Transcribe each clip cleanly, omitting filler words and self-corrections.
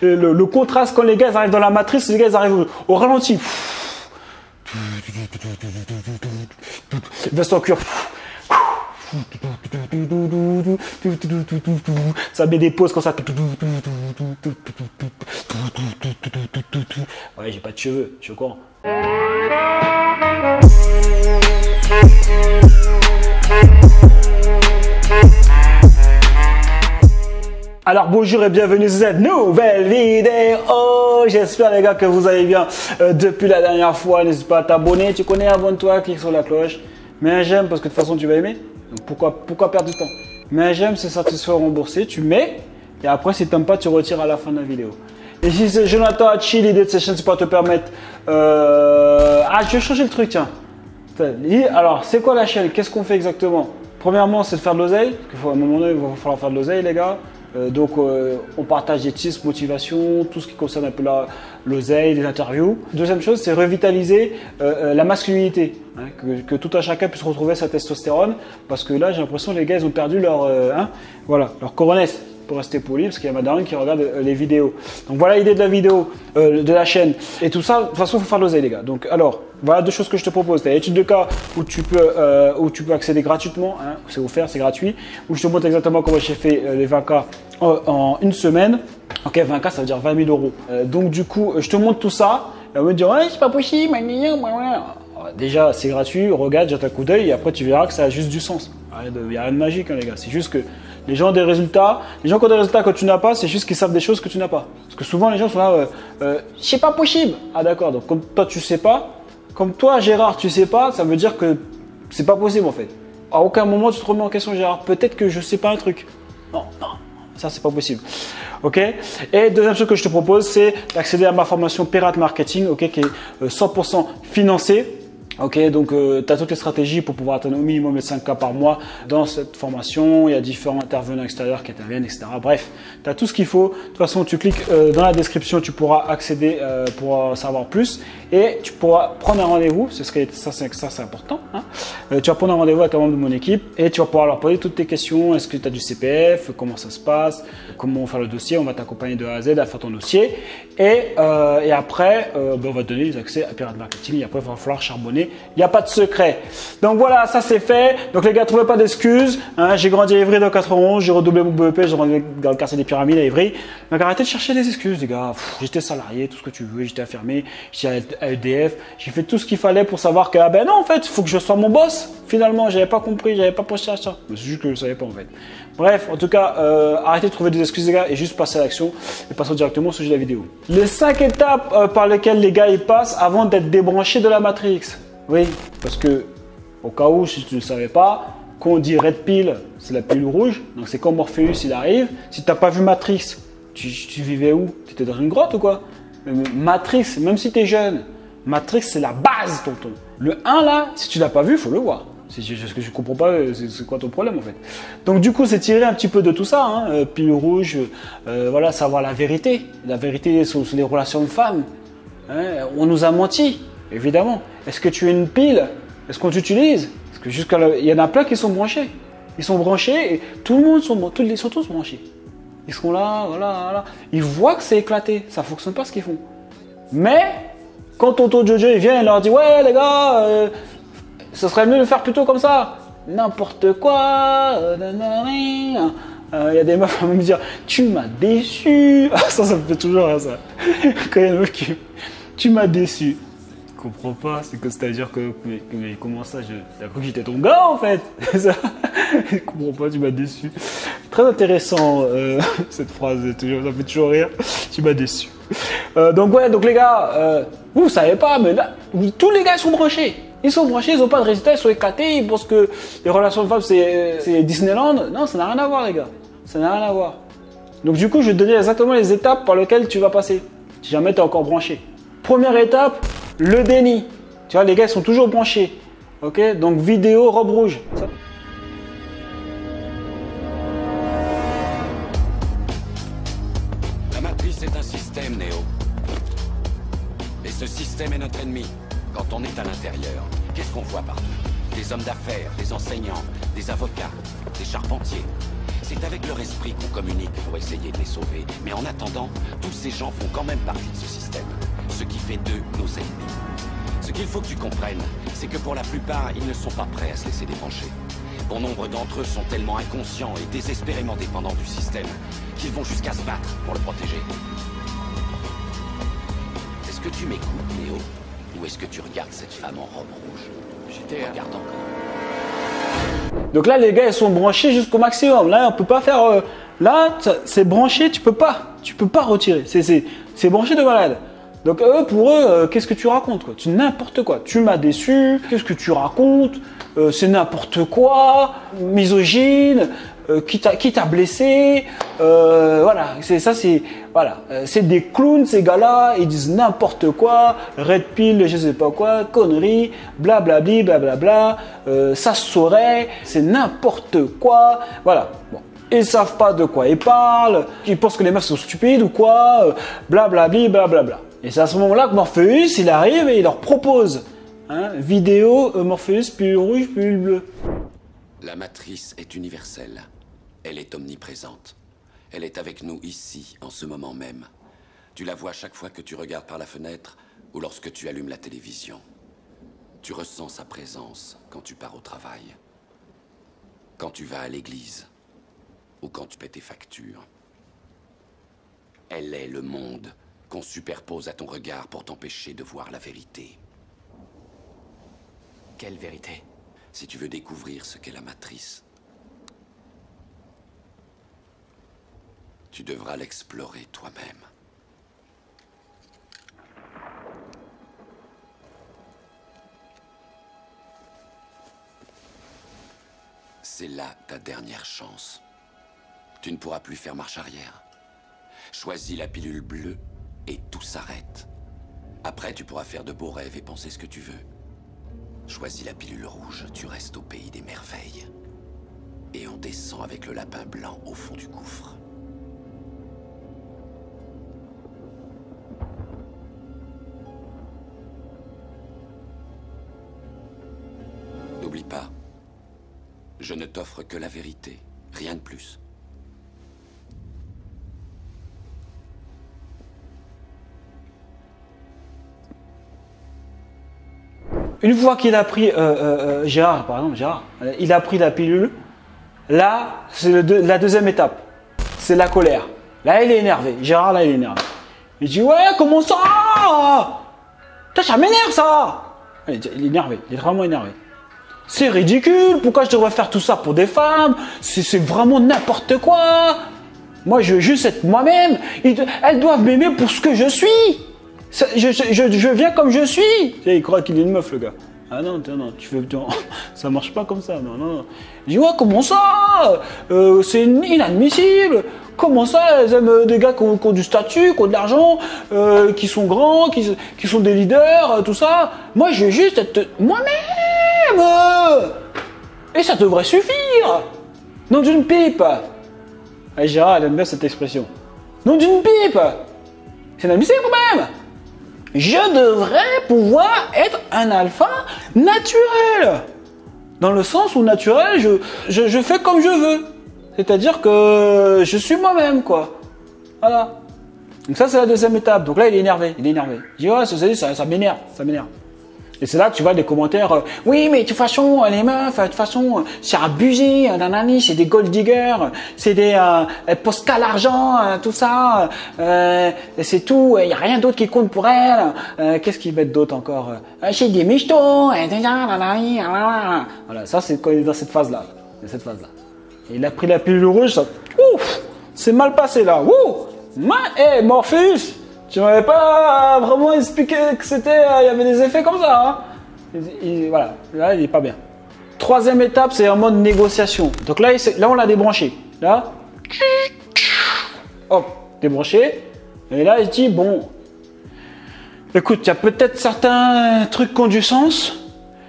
Et le contraste quand les gars ils arrivent dans la matrice, les gars ils arrivent au ralenti. Veste en cuir. Ça met des pauses comme ça. Ouais, j'ai pas de cheveux, je suis con. Alors bonjour et bienvenue sur cette nouvelle vidéo. J'espère les gars que vous allez bien depuis la dernière fois. N'hésite pas à t'abonner, tu connais, abonne-toi, clique sur la cloche. Mets un j'aime parce que de toute façon tu vas aimer. Donc pourquoi perdre du temps? Mets un j'aime, c'est satisfait remboursé, tu mets. Et après si tu n'aimes pas, tu retires à la fin de la vidéo. Et si c'est Jonathan Hachi, l'idée de cette chaîne c'est pour te permettre... Ah, je vais changer le truc, tiens. Alors, c'est quoi la chaîne? Qu'est-ce qu'on fait exactement? Premièrement, c'est de faire de l'oseille. À un moment donné, il va falloir faire de l'oseille, les gars. On partage des tips, motivation, tout ce qui concerne un peu l'oseille, les interviews. Deuxième chose, c'est revitaliser la masculinité, hein, que tout un chacun puisse retrouver sa testostérone, parce que là, j'ai l'impression que les gars, ils ont perdu leur coronesse, pour rester poli, parce qu'il y a ma daronne qui regarde les vidéos. Donc voilà l'idée de la vidéo, de la chaîne. Et tout ça, de toute façon, il faut faire de l'oseille, les gars. Donc alors, voilà deux choses que je te propose. Tu as l'étude de cas où tu peux accéder gratuitement, hein, c'est offert, c'est gratuit, où je te montre exactement comment j'ai fait les 20K en une semaine. Ok, 20K, ça veut dire 20 000 euros. Donc du coup, je te montre tout ça. Et on va me dire, ouais, c'est pas possible. Déjà, c'est gratuit, regarde, jette un coup d'œil et après tu verras que ça a juste du sens. Il n'y a rien de magique, hein, les gars. C'est juste que les gens ont des résultats. Les gens qui ont des résultats que tu n'as pas, c'est juste qu'ils savent des choses que tu n'as pas. Parce que souvent, les gens sont là, c'est pas possible. Ah d'accord, donc comme toi, tu sais pas, comme toi, Gérard, tu sais pas, ça veut dire que c'est pas possible en fait. À aucun moment, tu te remets en question, Gérard. Peut-être que je sais pas un truc. Non, ça, c'est pas possible. Ok. Et deuxième chose que je te propose, c'est d'accéder à ma formation Pirate Marketing, ok, qui est 100% financée. Ok, donc tu as toutes les stratégies pour pouvoir atteindre au minimum les 5K par mois dans cette formation. Il y a différents intervenants extérieurs qui interviennent, etc. Bref, tu as tout ce qu'il faut. De toute façon, tu cliques dans la description, tu pourras accéder pour en savoir plus. Et tu pourras prendre un rendez-vous, ça c'est important. Hein. Tu vas prendre un rendez-vous avec un membre de mon équipe et tu vas pouvoir leur poser toutes tes questions. Est-ce que tu as du CPF? Comment ça se passe? Comment faire le dossier? On va t'accompagner de A à Z à faire ton dossier. Et après, on va te donner les accès à Pirate Marketing. Et après, il va falloir charbonner. Il n'y a pas de secret. Donc voilà, ça c'est fait. Donc les gars, trouvez pas d'excuses. Hein. J'ai grandi à Ivry dans 91, j'ai redoublé mon BEP, j'ai grandi dans le quartier des Pyramides à Ivry. Donc arrêtez de chercher des excuses, les gars. J'étais salarié, tout ce que tu veux, j'étais infirmier, j'étais à EDF. J'ai fait tout ce qu'il fallait pour savoir que, ah ben non, en fait, il faut que je sois mon boss. Finalement, j'avais pas compris, j'avais pas pensé à ça. C'est juste que je ne savais pas en fait. Bref, en tout cas, arrêtez de trouver des excuses, les gars, et juste passez à l'action et passons directement au sujet de la vidéo. Les 5 étapes par lesquelles les gars ils passent avant d'être débranchés de la Matrix. Oui, parce que, au cas où, si tu ne savais pas, quand on dit Red Pill, c'est la pilule rouge. Donc c'est quand Morpheus il arrive. Si tu n'as pas vu Matrix, tu vivais où? Tu étais dans une grotte ou quoi? Matrix, même si tu es jeune, Matrix c'est la base, tonton. Le 1 là, si tu ne l'as pas vu, il faut le voir. Ce que je comprends pas, c'est quoi ton problème en fait? Donc du coup, c'est tiré un petit peu de tout ça, hein, pilule rouge, voilà, savoir la vérité. La vérité sur les relations de femmes. Hein, on nous a menti. Évidemment. Est-ce que tu es une pile? Est-ce qu'on t'utilise? Parce que il y en a plein qui sont branchés. Ils sont branchés et tout le monde sont tous branchés. Ils sont là, voilà. Ils voient que c'est éclaté. Ça ne fonctionne pas ce qu'ils font. Mais quand tonton Jojo il vient et leur dit ouais les gars, ce serait mieux de le faire plutôt comme ça. N'importe quoi. Il y a des meufs qui vont me dire tu m'as déçu. Ça me fait toujours rire ça. Quand il y a une meuf qui tu m'as déçu. Je comprends pas, c'est-à-dire que mais comment ça, j'ai cru que j'étais ton gars en fait. Je comprends pas, tu m'as déçu. Très intéressant cette phrase, ça me fait toujours rire. Tu m'as déçu. Donc les gars, vous savez pas, mais là, tous les gars ils sont branchés. Ils sont branchés, ils n'ont pas de résultats, ils sont éclatés, ils pensent que les relations de femmes c'est Disneyland. Non, ça n'a rien à voir les gars. Ça n'a rien à voir. Donc du coup, je vais te donner exactement les étapes par lesquelles tu vas passer. Si jamais tu es encore branché. Première étape, le déni. Tu vois, les gars, ils sont toujours branchés. Ok, donc vidéo, robe rouge. Ça. La matrice est un système, Néo. Et ce système est notre ennemi. Quand on est à l'intérieur, qu'est-ce qu'on voit partout? Des hommes d'affaires, des enseignants, des avocats, des charpentiers. C'est avec leur esprit qu'on communique pour essayer de les sauver. Mais en attendant, tous ces gens font quand même partie de ce système. Ce qui fait d'eux nos ennemis. Ce qu'il faut que tu comprennes, c'est que pour la plupart, ils ne sont pas prêts à se laisser débrancher. Bon nombre d'entre eux sont tellement inconscients et désespérément dépendants du système qu'ils vont jusqu'à se battre pour le protéger. Est-ce que tu m'écoutes, Néo? Ou est-ce que tu regardes cette femme en robe rouge? Regarde encore. Donc là, les gars, ils sont branchés jusqu'au maximum. Là, on peut pas faire... là, c'est branché, tu peux pas retirer. C'est branché de malade. Donc eux, pour eux, qu'est-ce que tu racontes quoi? Tu n'importe quoi. Tu m'as déçu. Qu'est-ce que tu racontes? C'est n'importe quoi. Misogyne. Qui t'a blessé. Voilà. C'est des clowns ces gars-là. Ils disent n'importe quoi. Red pill, je sais pas quoi, conneries, blablabli, blablabla. Ça se saurait. C'est n'importe quoi. Voilà. Bon. Ils savent pas de quoi ils parlent. Ils pensent que les meufs sont stupides ou quoi. Blablabli, blablabla. Et c'est à ce moment-là que Morpheus, il arrive et il leur propose vidéo Morpheus, pilule rouge, pilule bleue. La matrice est universelle. Elle est omniprésente. Elle est avec nous ici, en ce moment même. Tu la vois chaque fois que tu regardes par la fenêtre ou lorsque tu allumes la télévision. Tu ressens sa présence quand tu pars au travail, quand tu vas à l'église ou quand tu paies tes factures. Elle est le monde qu'on superpose à ton regard pour t'empêcher de voir la vérité. Quelle vérité? Si tu veux découvrir ce qu'est la matrice, tu devras l'explorer toi-même. C'est là ta dernière chance. Tu ne pourras plus faire marche arrière. Choisis la pilule bleue et tout s'arrête. Après, tu pourras faire de beaux rêves et penser ce que tu veux. Choisis la pilule rouge, tu restes au pays des merveilles. Et on descend avec le lapin blanc au fond du gouffre. N'oublie pas, je ne t'offre que la vérité, rien de plus. Une fois qu'il a pris, Gérard, par exemple, il a pris la pilule, là, c'est la deuxième étape. C'est la colère. Là, il est énervé. Gérard, là, il est énervé. Il dit, ouais, comment ça? Putain, ça m'énerve, ça! Il est énervé. Il est vraiment énervé. C'est ridicule. Pourquoi je devrais faire tout ça pour des femmes? C'est vraiment n'importe quoi. Moi, je veux juste être moi-même. Elles doivent m'aimer pour ce que je suis. Je viens comme je suis. Il croit qu'il est une meuf, le gars. Ah non, ça marche pas comme ça. Non. Je dis, ouais, comment ça? C'est inadmissible. Comment ça, elles aiment des gars qui ont du statut, qui ont de l'argent, qui sont grands, qui sont des leaders, tout ça. Moi, je veux juste être moi-même. Et ça devrait suffire. Nom d'une pipe. Ah, Gérard, elle aime bien cette expression. Nom d'une pipe. C'est inadmissible quand même. Je devrais pouvoir être un alpha naturel. Dans le sens où naturel, je fais comme je veux. C'est-à-dire que je suis moi-même, quoi. Voilà. Donc ça, c'est la deuxième étape. Donc là, il est énervé. Il dit, ouais, ça m'énerve. Et c'est là que tu vois des commentaires. Oui, mais de toute façon, les meufs, de toute façon, c'est abusé. Nanani, c'est des gold diggers. C'est des elles posent qu'à l'argent, tout ça. C'est tout. Il y a rien d'autre qui compte pour elles. Qu'est-ce qu'ils mettent d'autre encore? C'est des michtos. Voilà, ça c'est quand il est dans cette phase-là. Et il a pris la pilule rouge. Ça, ouf, c'est mal passé là. Morpheus. Tu m'avais pas vraiment expliqué que c'était, il y avait des effets comme ça. Voilà, là il est pas bien. Troisième étape, c'est en mode négociation. Donc là, on l'a débranché. Là, hop, débranché. Et là, il dit bon, écoute, il y a peut-être certains trucs qui ont du sens.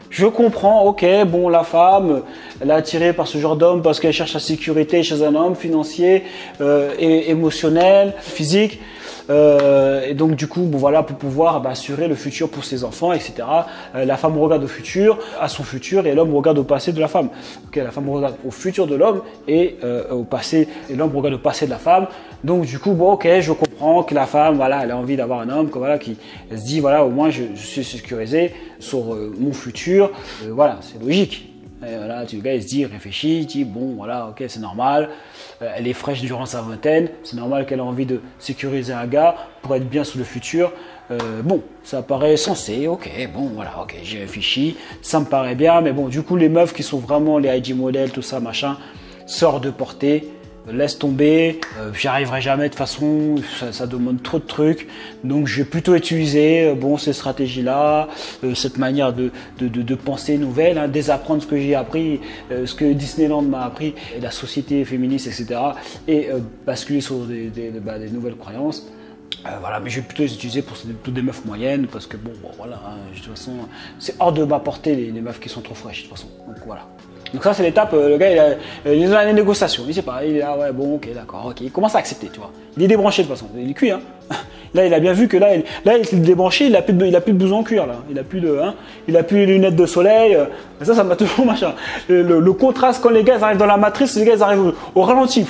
Je comprends, ok, bon, la femme, elle est attirée par ce genre d'homme parce qu'elle cherche la sécurité chez un homme, financier, et émotionnel, physique. Et donc du coup, bon voilà, pour pouvoir assurer le futur pour ses enfants, etc. La femme regarde au futur, à son futur, et l'homme regarde au passé de la femme. Okay, la femme regarde au futur de l'homme et au passé, et l'homme regarde au passé de la femme. Donc du coup, bon ok, je comprends que la femme, voilà, elle a envie d'avoir un homme, que, voilà, qui se dit, voilà, au moins je suis sécurisé sur mon futur. Voilà, c'est logique. Et voilà, le gars il se dit, il réfléchit, il dit bon voilà, ok, c'est normal, elle est fraîche durant sa vingtaine, c'est normal qu'elle ait envie de sécuriser un gars pour être bien sous le futur. Bon, ça paraît sensé, ok, bon voilà, ok, j'ai réfléchi, ça me paraît bien, mais bon, du coup les meufs qui sont vraiment les IG modèles, tout ça, machin, sortent de portée. Laisse tomber, j'y arriverai jamais de toute façon, ça demande trop de trucs, donc je vais plutôt utiliser ces stratégies-là, cette manière de penser nouvelle, hein, désapprendre ce que j'ai appris, ce que Disneyland m'a appris, et la société féministe, etc. et basculer sur des nouvelles croyances. Voilà, mais je vais plutôt les utiliser pour des meufs moyennes, parce que bon voilà, hein, de toute façon, c'est hors de ma portée les meufs qui sont trop fraîches de toute façon, donc voilà. Donc ça c'est l'étape, le gars il est dans la négociation, il sait pas, il est là, ouais bon ok d'accord, ok, il commence à accepter, tu vois. Il est débranché de toute façon, il est cuit hein. Là il a bien vu que là il s'est débranché, il a plus de blouson en cuir là, il a plus les lunettes de soleil, ça m'a toujours machin. Le contraste quand les gars ils arrivent dans la matrice, les gars ils arrivent au ralenti.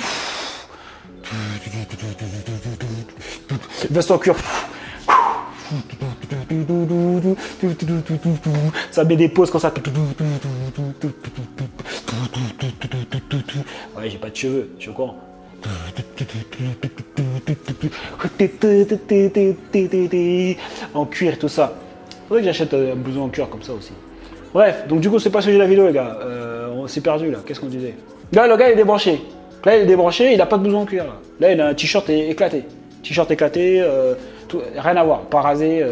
Veste en cuir. Ça met des pauses comme ça. Ouais, j'ai pas de cheveux, je suis au courant. En cuir, tout ça. Faudrait que j'achète un blouson en cuir comme ça aussi. Bref, donc du coup, c'est pas sujet de la vidéo, les gars. On s'est perdu là. Qu'est-ce qu'on disait? Là, le gars il est débranché. Là, il est débranché, il a pas de blouson en cuir. Là, il a un t-shirt éclaté. T-shirt éclaté, rien à voir. Pas rasé.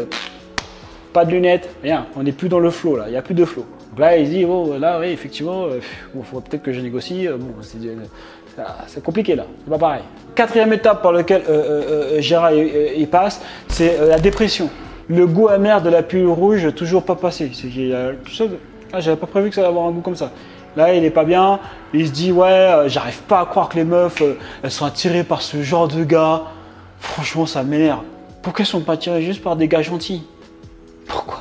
Pas de lunettes, rien, on n'est plus dans le flow là, il n'y a plus de flow. Donc là il se dit, oh là oui effectivement, il faudrait peut-être que je négocie, c'est compliqué là, c'est pas pareil. Quatrième étape par laquelle Gérard il passe, c'est la dépression. Le goût amer de la pilule rouge, toujours pas passé. J'avais pas prévu que ça allait avoir un goût comme ça. Là il est pas bien, il se dit ouais, j'arrive pas à croire que les meufs, elles sont attirées par ce genre de gars. Franchement ça m'énerve. Pourquoi elles sont pas attirées juste par des gars gentils? Pourquoi?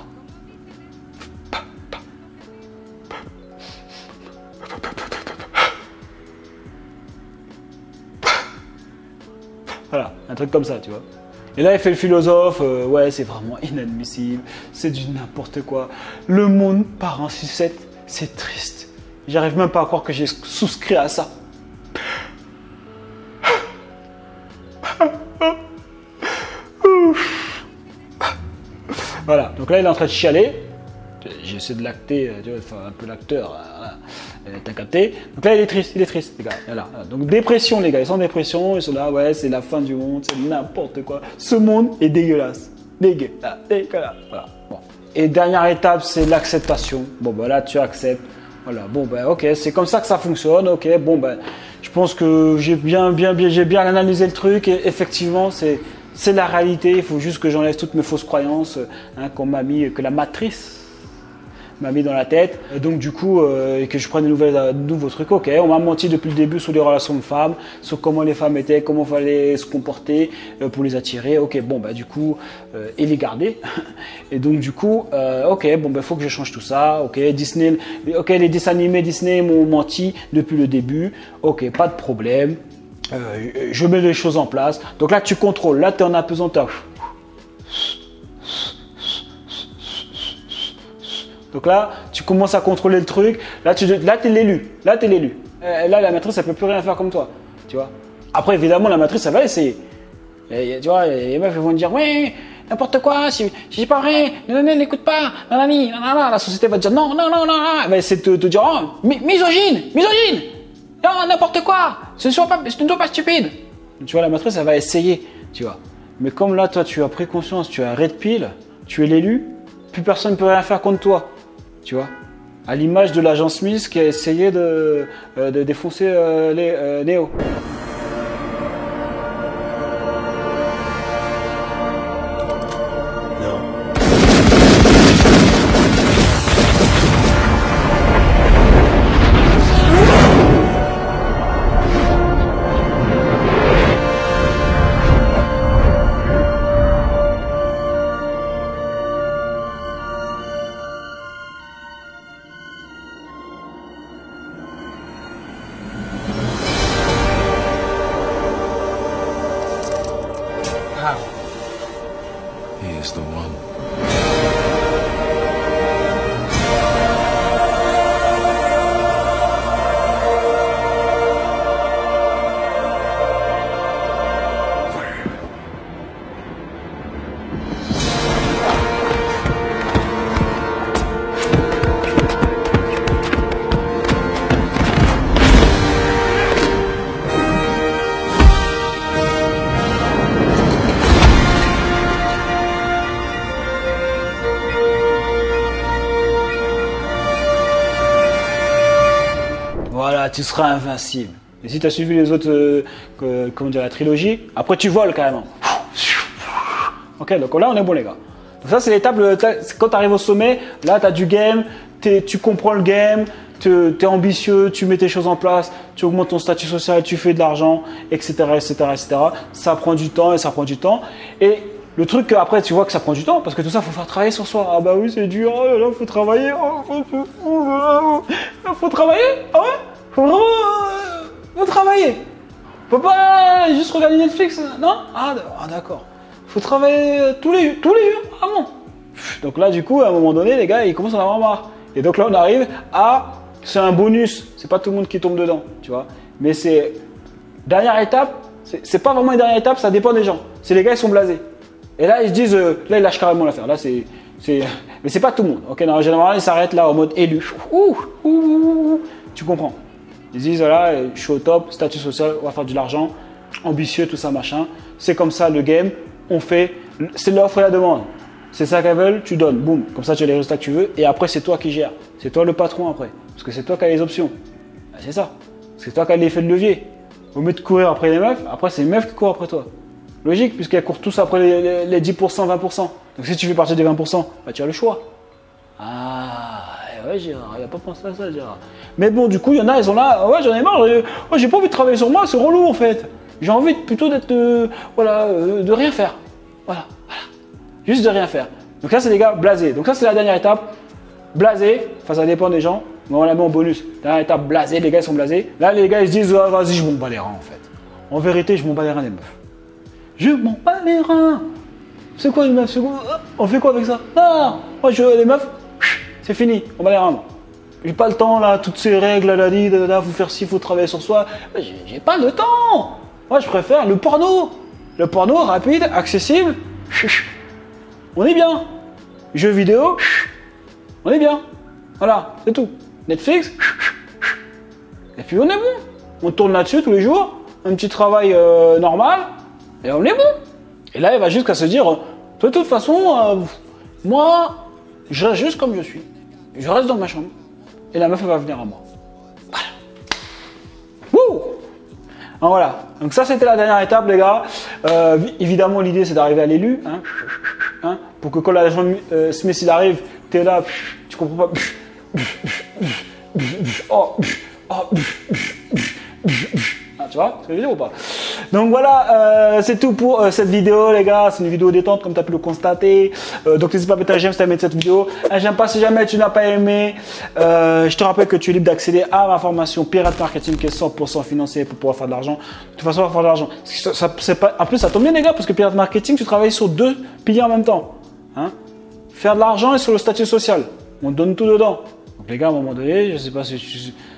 Voilà, un truc comme ça, tu vois. Et là, il fait le philosophe, ouais, c'est vraiment inadmissible, c'est du n'importe quoi. Le monde part en sucette, c'est triste. J'arrive même pas à croire que j'ai souscrit à ça. Voilà, donc là il est en train de chialer. J'essaie de l'acter, tu vois, enfin, un peu l'acteur. T'as capté. Donc là il est triste, les gars. Voilà. Donc dépression, les gars, ils sont en dépression, ils sont là, ouais, c'est la fin du monde, c'est n'importe quoi. Ce monde est dégueulasse. Dégueulasse. Voilà. Bon. Et dernière étape, c'est l'acceptation. Bon, bah là tu acceptes. Voilà, bon, ben ok, c'est comme ça que ça fonctionne. Ok, bon, ben je pense que j'ai bien analysé le truc. Et effectivement, c'est la réalité, il faut juste que j'enlève toutes mes fausses croyances qu'on m'a mis, que la matrice m'a mis dans la tête. Et donc du coup, et que je prenne de nouveaux trucs. Ok, on m'a menti depuis le début sur les relations de femmes, sur comment les femmes étaient, comment il fallait se comporter pour les attirer. Ok, bon bah du coup, et les garder. Et donc du coup, ok, bon bah faut que je change tout ça. Ok, Disney, ok, les dessins animés Disney m'ont menti depuis le début. Ok, pas de problème. Je mets les choses en place. Donc là, tu contrôles. Là, tu es en apesanteur. Donc là, tu commences à contrôler le truc. Là, tu es l'élu. Là, la matrice, elle peut plus rien faire comme toi. Tu vois. Après, évidemment, la matrice, elle va essayer. Et, tu vois, les meufs, elles vont dire, ouais, n'importe quoi, si j'ai pas vrai, n'écoute pas, nanani, nanana. La société va te dire, non. Elle va essayer de te dire, oh, misogyne. Non, n'importe quoi. Ce ne doit pas stupide. Tu vois, la matrice, elle va essayer, tu vois. Mais comme là, toi, tu as pris conscience, tu as un red pill, tu es l'élu, plus personne ne peut rien faire contre toi, tu vois. À l'image de l'agent Smith qui a essayé de défoncer Neo. He is the one. Voilà, tu seras invincible. Et si tu as suivi les autres, comment dire, la trilogie, après tu voles carrément. Ok, donc là on est bon les gars. Donc ça c'est l'étape, quand tu arrives au sommet, là tu as du game, tu comprends le game, tu es ambitieux, tu mets tes choses en place, tu augmentes ton statut social, tu fais de l'argent, etc., etc., etc. Ça prend du temps et ça prend du temps. Et le truc qu'après tu vois que ça prend du temps, parce que tout ça, il faut faire travailler sur soi. Ah bah oui, c'est dur, oh là là, faut travailler, faut travailler, ah ouais, faut travailler. On peut pas juste regarder Netflix, non? Ah d'accord. Faut travailler tous les jours, ah bon? Donc là, du coup, à un moment donné, les gars, ils commencent à en avoir marre. Et donc là, on arrive à, c'est un bonus, c'est pas tout le monde qui tombe dedans, tu vois. Mais c'est, dernière étape, c'est pas vraiment une dernière étape, ça dépend des gens. C'est les gars, ils sont blasés. Et là, ils se disent, là, ils lâchent carrément l'affaire. Là, mais c'est pas tout le monde. Ok, en général, ils s'arrêtent là en mode élu. Tu comprends? Ils disent, voilà, je suis au top, statut social, on va faire de l'argent, ambitieux, tout ça, machin. C'est comme ça le game. On fait, c'est l'offre et la demande. C'est ça qu'elles veulent, tu donnes, boum. Comme ça, tu as les résultats que tu veux. Et après, c'est toi qui gères. C'est toi le patron après. Parce que c'est toi qui as les options. C'est ça. C'est toi qui as l'effet de levier. Au lieu de courir après les meufs, après, c'est les meufs qui courent après toi. Logique, puisqu'elles courent tous après les 10%, 20%. Donc si tu fais partie des 20%, bah, tu as le choix. Ah, ouais, Gérard, il n'a pas pensé à ça, Gérard. Mais bon, du coup, il y en a, ils sont là, ouais, j'en ai marre, j'ai pas envie de travailler sur moi, c'est relou en fait. J'ai envie plutôt d'être, de rien faire. Voilà. Juste de rien faire. Donc là, c'est les gars blasés. Donc ça, c'est la dernière étape. Blasé, enfin, ça dépend des gens, mais on la met en bonus. Dernière étape, blasé, les gars, ils sont blasés. Là, les gars, ils se disent, oh, vas-y, je m'en bats les reins en fait. En vérité, je m'en bats les reins des meufs. Je m'en bats les reins. C'est quoi une meuf? On fait quoi avec ça? Non, moi les meufs, c'est fini, on bat les reins. J'ai pas le temps là, toutes ces règles là, faut faire ci, faut travailler sur soi. J'ai pas le temps. Moi je préfère le porno. Le porno rapide, accessible. On est bien. Jeux vidéo, on est bien. Voilà, c'est tout. Netflix, et puis on est bon. On tourne là-dessus tous les jours, un petit travail normal. Et on est bon. Et là, il va jusqu'à se dire, de toute façon, moi, je reste juste comme je suis. Je reste dans ma chambre. Et la meuf, elle va venir à moi. Voilà. Wouh! Donc voilà. Donc ça, c'était la dernière étape, les gars. Évidemment, l'idée, c'est d'arriver à l'élu. Pour que quand l'agent Smith, il arrive, t'es là, tu comprends pas. Tu vois ce que je veux dire ou pas? Donc voilà, c'est tout pour cette vidéo les gars, c'est une vidéo détente comme tu as pu le constater. Donc n'hésite pas à mettre un j'aime si tu as aimé cette vidéo, un j'aime pas si jamais tu n'as pas aimé. Je te rappelle que tu es libre d'accéder à ma formation Pirate Marketing qui est 100% financée pour pouvoir faire de l'argent. De toute façon, on va faire de l'argent. En plus, ça tombe bien les gars parce que Pirate Marketing, tu travailles sur 2 piliers en même temps. Faire de l'argent et sur le statut social. On te donne tout dedans. Donc les gars, à un moment donné, je sais pas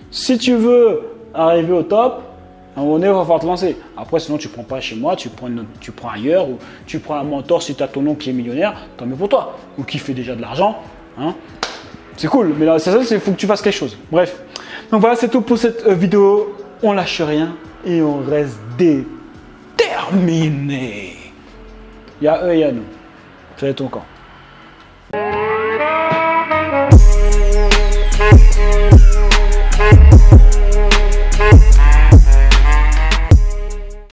si tu veux arriver au top, à un moment donné, il va falloir te lancer. Après, sinon, tu ne prends pas chez moi, tu prends ailleurs, ou tu prends un mentor si tu as ton oncle qui est millionnaire, tant mieux pour toi, ou qui fait déjà de l'argent. C'est cool, mais là, c'est ça, il faut que tu fasses quelque chose. Bref. Donc voilà, c'est tout pour cette vidéo. On lâche rien et on reste déterminé. Il y a eux et il y a nous. C'est ton camp.